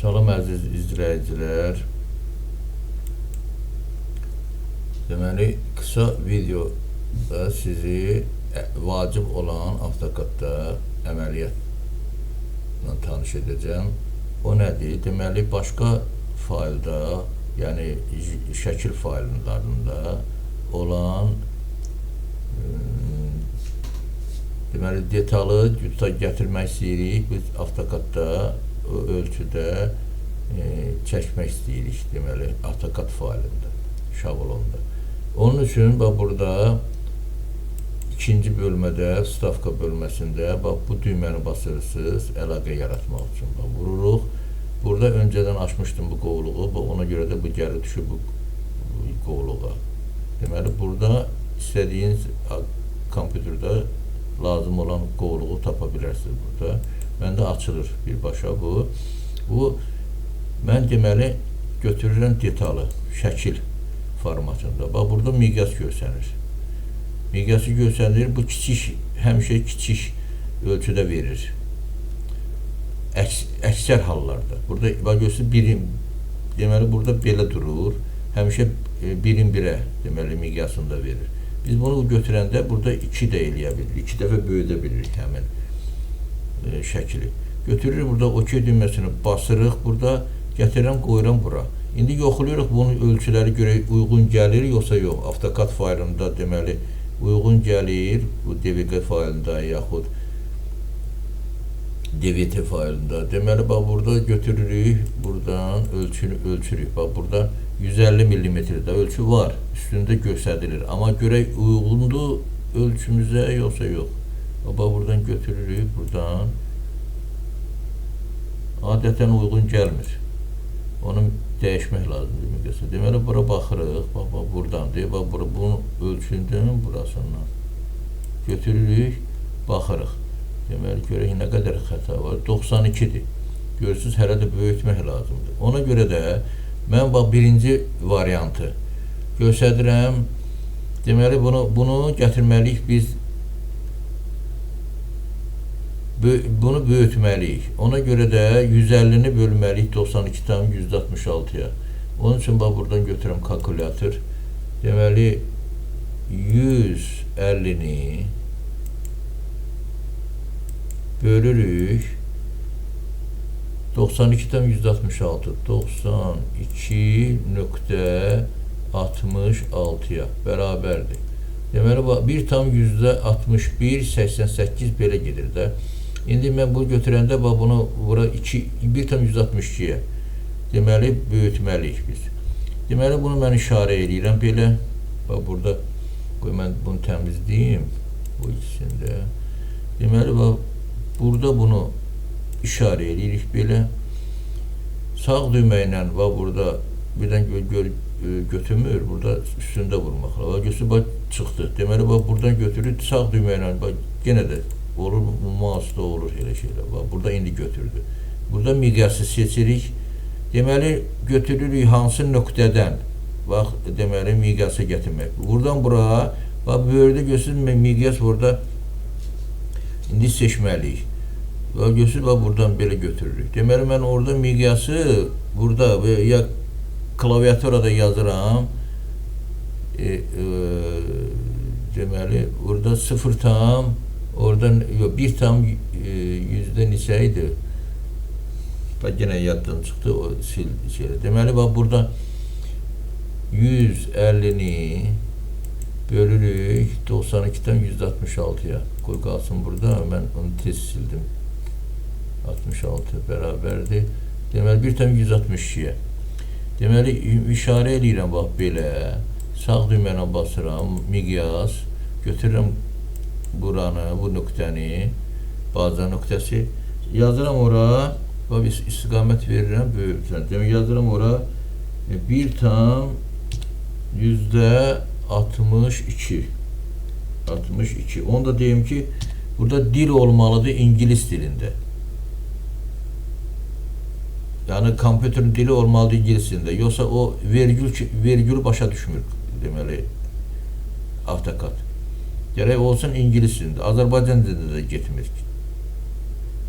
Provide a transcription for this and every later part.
Salam əziz izləyicilər. Deməli, qısa videoda sizi vacib olan AutoCAD-da əməliyyatla tanış edəcəm. O nədir? Deməli, başqa faylda, yəni şəkil fayllarında olan deməli, detalı gətirmək istəyirik. Biz AutoCAD-da o ölçüdə çəkmək istəyirik, deməli, AutoCAD faylında, şablonda. Onun üçün, bax, burada ikinci bölmədə, stavka bölməsində, bax, bu düyməni basırırsınız, əlaqə yaratmaq üçün. Bax, vururuq. Burada öncədən açmışdım bu qovluğu, bax, ona görə də bu gəlir düşür bu qovluğa. Deməli, burada istədiyiniz kompüterdə lazım olan qovluğu tapa bilərsiniz burada. Məndə açılır birbaşa bu. Bu, mən deməli, götürürəm detalı, şəkil formatında. Bax, burada miqyas görsənir. Miqyası görsənir, bu kiçik, həmişə kiçik ölçüdə verir. Əksər hallarda. Burada, bax, görsün, birim, deməli, burada belə durur. Həmişə birim birə, deməli, miqyasında verir. Biz bunu götürəndə burada 2 də eləyə bilirik. 2 dəfə böyüdə bilirik həmin şəkili. Götürürük, burada OK düyməsini basırıq, burada gətirirəm, qoyuram bura. İndi yoxlayırıq, bunun ölçüləri görə uyğun gəlir, yoxsa yox. AutoCAD faylında deməli uyğun gəlir, bu DVG faylında yaxud DVT faylında. Deməli, bax, burada götürürük, buradan ölçürük. Bax, burada 150 mm-də ölçü var, üstündə göstərilir. Amma görək uyğundur ölçümüzə, yoxsa yox. Bax, buradan götürürük, buradan. Adətən uyğun gəlmir. Onu dəyişmək lazımdır. Deməli, bura baxırıq, bax, buradan deyək, bax, bunun ölçündən burasından götürürük, baxırıq. Deməli, görək nə qədər xəta var, 92-dir. Görürsünüz, hələ də böyütmək lazımdır. Ona görə də mən, bax, birinci variantı göstərirəm. Deməli, bunu gətirməliyik biz, bunu böyütməliyik. Ona görə də 150-ni bölməliyik 92,166-ya. Onun üçün, bax, buradan götürəm kalkulyator. Deməli, 150-ni bölürük 92,166 92,66-ya bərabərdir. Deməli, bir tam %61, 88 belə gedir də. İndi mən bunu götürəndə, bunu bura 1,162-yə deməli, böyütməliyik biz. Deməli, bunu mən işarə edirəm belə. Bax, burada, qoy mən bunu təmizləyim bu ikisində. Deməli, bax, burada bunu işarə edirik belə. Sağ düymə ilə, bax, burada birdən götürmür, burada üstündə vurmaq lazım. Götürür, bax, çıxdı. Deməli, bax, buradan götürür, sağ düymə ilə, bax, yenə də olur, mouse'da olur elə şeylər. Bax, burada indi götürdü. Burada miqyası seçirik. Deməli, götürürük hansı nöqtədən, bax, deməli, miqyası gətirmək. Buradan bura, bax, böyürdə götürür, miqyas burada indi seçməliyik. Bax, götürür, bax, buradan belə götürürük. Deməli, mən orada miqyası, burada ya klaviaturada yazıram, deməli, orada 0 tam, oradan, yox, 1 tam yüzdə neçə idi? Bax, yenə yaddan çıxdı, o sil şeylə. Deməli, bax, burada 150-ni bölürük 92,166-ya. Qoy qalsın burada, mən onu tez sildim. 66 bərabərdir. Deməli, 1,162-yə. Deməli, işarə edirəm, bax, belə. Sağ düyməni basıram, miqyas, götürürəm buranı, bu nöqtəni, baza nöqtəsi. Yazıram ora, bax, istiqamət verirəm, böyütürəm. Deməli, yazıram ora, 1 tam %62. 62. Onu da deyim ki, burada dil olmalıdır İngilis dilində. Yəni, kompüterin dili olmalıdır İngilis dilində. Yoxsa o vergül başa düşmür, deməli, AutoCAD. Gərək olsun İngilis dilində. Azərbaycan dilində də getmir.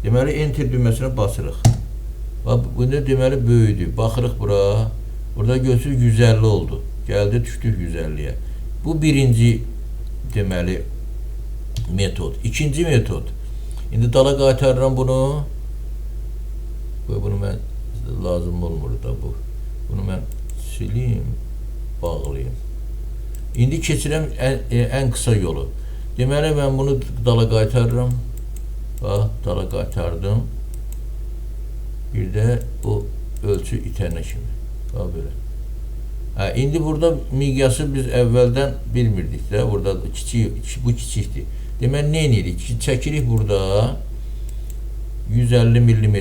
Deməli, enter düyməsinə basırıq. Bu ne deməli böyüdü. Baxırıq bura. Burada görsünüz 150 oldu. Gəldi düşdük 150-yə. Bu birinci deməli metod. İkinci metod. İndi dala qaytarıram bunu. Bunu mən lazım olmur da bu. Bunu mən sileyim, bağlayayım. İndi keçirəm ən qısa yolu. Deməli mən bunu dala qaytarıram. Bax, dala qaytardım. Bir də o ölçü itənə kimi. Bax belə. İndi burada miqyası biz əvvəldən bilmirdik də. Burada bu kiçikdir. Deməli, nə edirik? Çəkirik burada 150 mm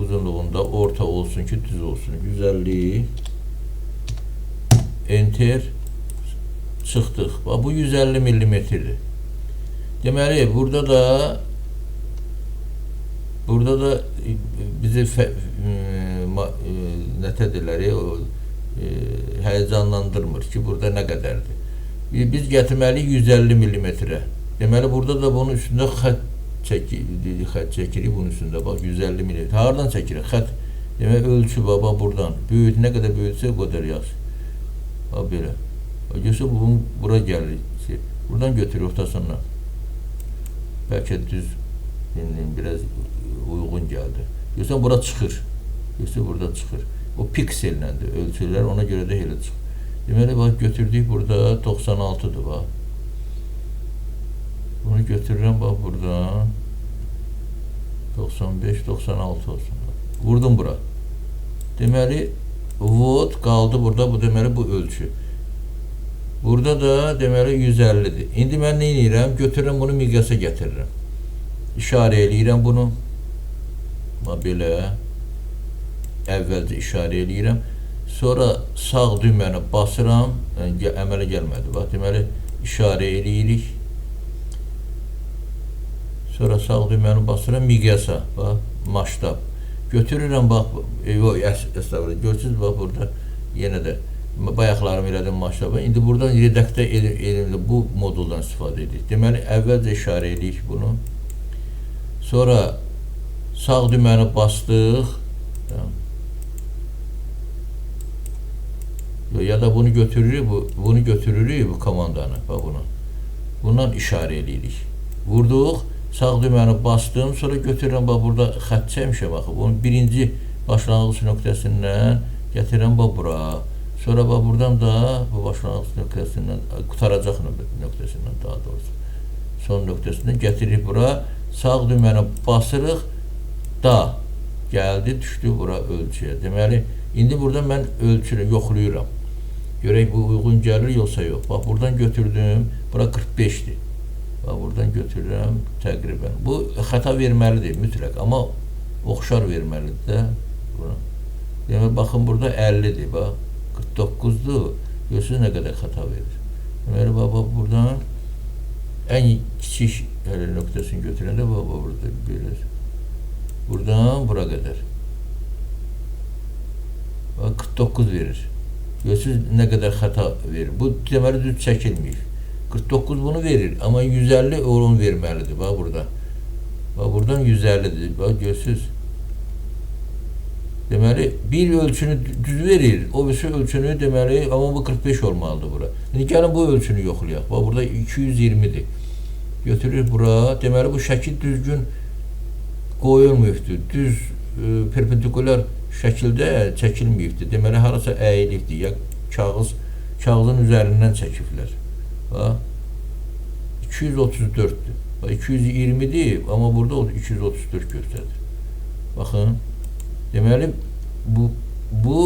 uzunluğunda, orta olsun ki, düz olsun. 150 enter çıxdıq. Bax, bu 150 mm-dir. Deməli, burada da bizi nətədirlər, həyəcanlandırmır ki, burada nə qədərdir. Biz gətirməliyik 150 mm-ə. Deməli, burada da bunun üstündə xət çəkirik bunun üstündə. Bax, 150 mm. Hardan çəkirik? Xət. Deməli, ölçü, bax, buradan. Böyüt, nə qədər böyütsə, o qədər yaz. Bax, belə. Görsə, bura gəlir. Buradan götürür ortasından. Bəlkə düz, biraz uyğun gəldi. Görsən, bura çıxır. Görsə, burada çıxır. O pikselləndi, ölçülər, ona görə də elə çıxır. Deməli, bax, götürdük burada 96-dır, bax. Bunu götürürəm, bax, buradan 95-96 olsun. Vurdum bura. Deməli, vot qaldı burada, bu deməli, bu ölçü. Burada da, deməli, 150-dir. İndi mən nə edirəm? Götürürəm, bunu miqyasa gətiririm. İşarə eləyirəm bunu. Bax, belə. Əvvəlcə işarə eləyirəm. Sonra sağ düyməni basıram. Əmələ gəlmədi. Bax, deməli, işarə eləyirik. Sonra sağ düyməni basıram miqyasa. Bax, maştab. Götürürəm, bax, görsünüz, bax, burada yenə də bayaqlarım elədim maştabı. İndi buradan redaktə elimdə bu moduldan istifadə edirik. Deməli, əvvəlcə işarə eləyirik bunu. Sonra sağ düyməni bastıq. Ya da bunu götürürük bu komandanı. Bax, bunu. Bundan işarə eləyirik. Vurduq. Sağ düyməni bastım, sonra götürürəm, bax, burada xət çəkmişəm, bax, bunun birinci başlanğıc nöqtəsindən gətirirəm, bax, bura. Sonra, bax, buradan da bu başlanğıc nöqtəsindən, qutaracaq nöqtəsindən, daha doğrusu, son nöqtəsindən gətiririk bura. Sağ düyməni basırıq, da, gəldi, düşdü bura ölçüyə. Deməli, indi burada mən ölçürəm, yoxluyuram. Görək, bu uyğun gəlir, yoxsa yox. Bax, buradan götürdüm, bura 45-dir. Buradan götürürəm təqribən. Bu xəta verməlidir mütləq, amma oxşar verməlidir də. Deməli, baxın, burada 50-dir, bax, 49-dur. Görürsünüz nə qədər xəta verir. Deməli, bax, buradan ən kiçik nöqtəsini götürəndə, bax, burada belə. Buradan bura qədər. Bax, 49 verir. Görürsünüz nə qədər xəta verir. Bu, deməli, düz çəkilməyib. 49 bunu verir, amma 150 onu verməlidir, bax, burada. Bax, buradan 150-dir, bax, görürsünüz. Deməli, bir ölçünü düz verir, o birisi ölçünü, deməli, amma bu 45 olmalıdır bura. İndi gəlin bu ölçünü yoxlayaq, bax, burada 220-dir. Götürür bura, deməli, bu şəkil düzgün qoyulmuyubdur, düz perpendikular şəkildə çəkilməyibdir. Deməli, harasa əyilibdir, ya kağızın üzərindən çəkiblər. Bax, 234-dür. Bax, 220-dir, amma burada 234 göstərir. Baxın, deməli, bu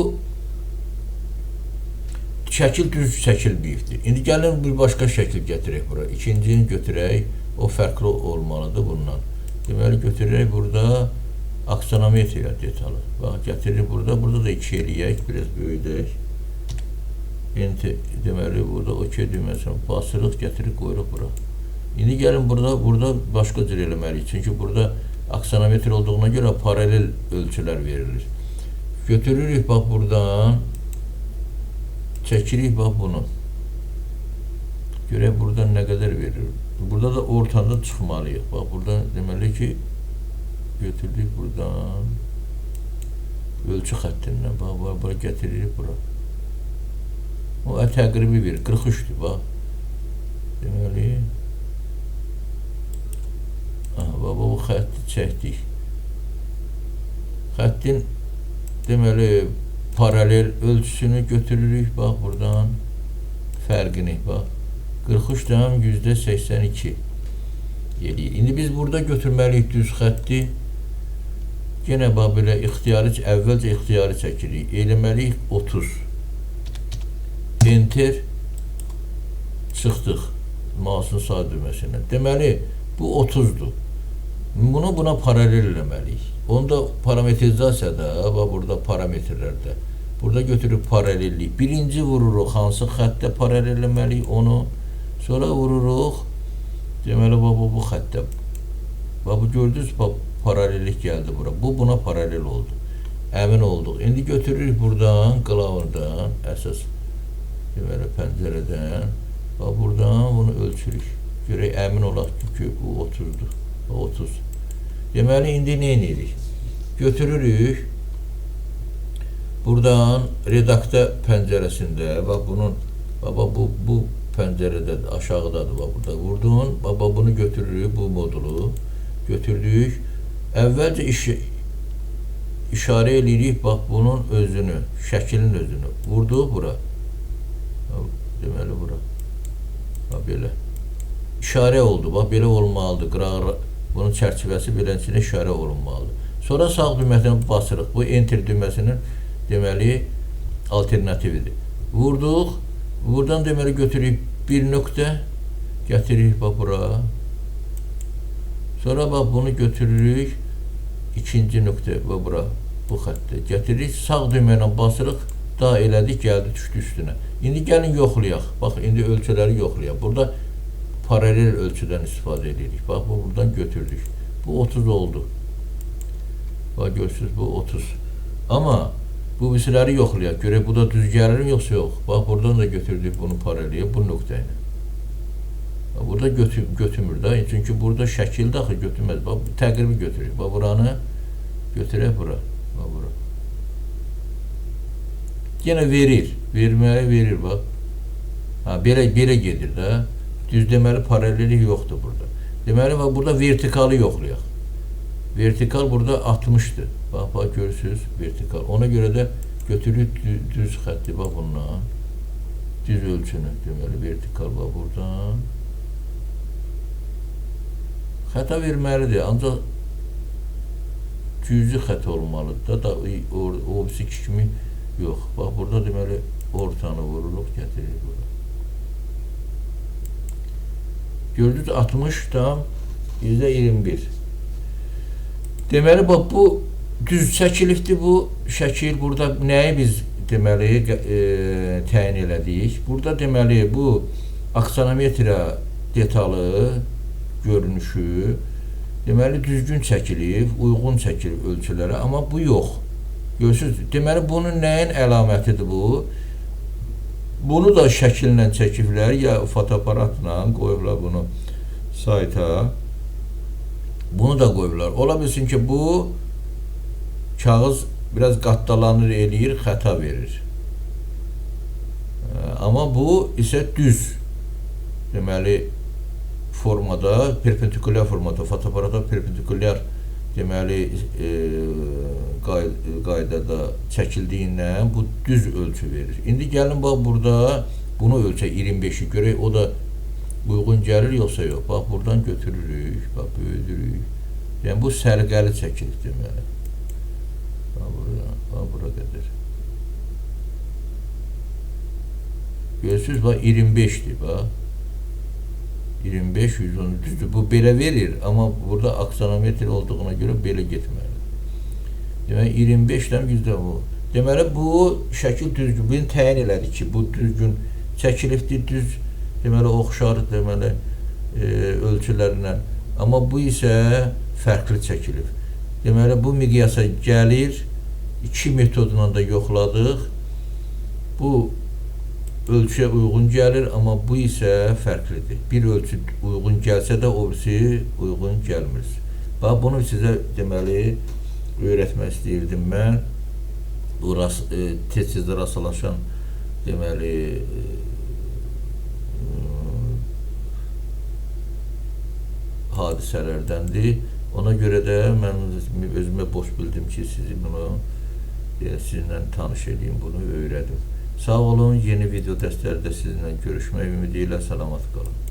şəkil düz çəkilməyibdir. İndi gəlin bir başqa şəkil gətirək bura. İkincini götürək, o fərqli olmalıdır bundan. Deməli, götürək burada aksonometriya detalı. Bax, gətiririk burada, burada da 2 eləyək, biraz böyüdək. Deməli, burada OK düyməsini basırıq, gətirib qoyuruq bura. İndi gəlin burada başqa cür eləməliyik. Çünki burada aksonometri olduğuna görə paralel ölçülər verilir. Götürürük, bax, buradan çəkirik, bax, bunu. Görək, buradan nə qədər verir. Burada da ortada çıxmalıyıq. Bax, buradan deməli ki, götürdük buradan. ölçü xəttindən. Bax, bura gətiririk bura. O təqribi bir 43'dür, bax. Deməli, bax, bu xətti çəkdik. Xəttin, deməli, paralel ölçüsünü götürürük, bax, buradan fərqini, bax. 43,82 eləyir. İndi biz burada götürməliyik düz xətti. Yenə bax, belə əvvəlcə ixtiyarı çəkirik. Eləməliyik 30. Enter. Çıxdıq. Mouse'un sağ düyməsindən. Deməli, bu 30'dur. Bunu buna paralel eləməliyik. Onu da parametrizasiyada, bax, burada parametrlərdə. Burada götürüb paralellik. Birinci vururuq, hansı xəttə paralel eləməliyik onu. Sonra vururuq. Deməli, bu xəttə. Bax, bu gördünüz, bax, paralellik gəldi bura. Bu, buna paralel oldu. Əmin olduq. İndi götürürük buradan, qlavurdan, əsas, deməli, pəncərədən. Bax, buradan bunu ölçürük. Görək, əmin olaq ki, bu 30'dur. 30. Deməli, indi nə edirik? Götürürük. Buradan redaktör pəncərəsində, bax, bunun, bax, bu pəncərədə, aşağıdadır, bax, burada vurdun. Bax, bunu götürürük, bu modulu. Götürdük. Əvvəlcə işarə edirik, bax, bunun özünü, şəklin özünü. Vurduq bura. Deməli, bura. Bax, belə. İşarə oldu, bax, belə olmalıdır. Bunun çərçivəsi beləncə işarə olunmalıdır. Sonra sağ düyməsini basırıq. Bu enter düyməsinin, deməli, alternatividir. Vurduq. Buradan, deməli, götürük bir nöqtə. Gətiririk, bax, bura. Sonra, bax, bunu götürürük. İkinci nöqtə, bax, bura. Bu xəttə. Gətiririk. Sağ düymə ilə basırıq. Daha elədik, gəldi, düşdü üstünə. İndi gəlin yoxlayaq. Bax, indi ölçüləri yoxlayaq. Burada paralel ölçüdən istifadə edirik. Bax, bu buradan götürdük. Bu 30 oldu. Bax, görürsünüz, bu 30. Amma bu birisiləri yoxlayaq. Görək, bu da düz gəlir mi, yoxsa yox? Bax, buradan da götürdük bunu paraleliyə, bu nöqtə ilə. Burada götürmür da. Çünki burada şəkildə axı götürməz. Bax, təqribi götürür. Bax, buranı götürək bura. Bax, bura. Yenə verir. Verməyə verir, bax. Belə gedir də. Düz deməli, paralellik yoxdur burada. Deməli, bax, burada vertikalı yoxlayaq. Vertikal burada 60'dır. Bax, görürsünüz, vertikal. Ona görə də götürürük düz xətti, bax, bundan. Düz ölçünü, deməli, vertikal, bax, buradan. Xəta verməlidir, ancaq cüzi xət olmalıdır da, o birisi kimi yox. Bax, burada deməli, ortanı vururuq, gətiririk bura. Gördünüz, 60 tam %21. Deməli, bax, bu düz çəkilibdir bu şəkil. Burada nəyi biz deməli təyin elədik? Burada deməli, bu aksanometra detalı, görünüşü, deməli, düzgün çəkilib, uyğun çəkilib ölçülərə, amma bu yox. Görürsünüz, deməli, bunun nəyin əlamətidir bu? Bunu da şəkillə çəkiblər, ya fotoaparatla qoyublar bunu sayta. Bunu da qoyublar. Ola bilsin ki, bu kağız biraz qatdalanır, eləyir, xəta verir. Amma bu isə düz, deməli, formada, perpendikulyar formada, fotoaparata perpendikulyar, deməli, qaydada çəkildiyindən bu düz ölçü verir. İndi gəlin, bax, burada bunu ölçək, 25'i görək, o da uyğun gəlir, yoxsa yox. Bax, buradan götürürük, bax, böyüdürük. Yəni, bu sərqəli çəkilir, deməli. Bax, bura qədər. Görürsünüz, bax, 25'dir, bax. 25, 110 düzdür. Bu belə verir, amma burada aksanometri olduğuna görə belə getməli. Deməli, 25'dən yüzdə bu. Deməli, bu şəkil düzgün. Bunu təyin elədik ki, bu düzgün çəkilibdir, düz, deməli, oxşar, deməli, ölçülərlə. Amma bu isə fərqli çəkilib. Deməli, bu miqyasa gəlir, 2 metodla da yoxladıq. Bu ölçüyə uyğun gəlir, amma bu isə fərqlidir. Bir ölçü uyğun gəlsə də, o birisi uyğun gəlmir. Bax, bunu sizə deməli öyrətmək istəyirdim mən. tez-tez rastlaşan deməli hadisələrdəndir. Ona görə də mən özümə boş bildim ki, sizi bunu sizinlə tanış edeyim, bunu öyrədim. Sağ olun, yeni video dərslərdə sizinlə görüşmək ümidi ilə salamat qalın.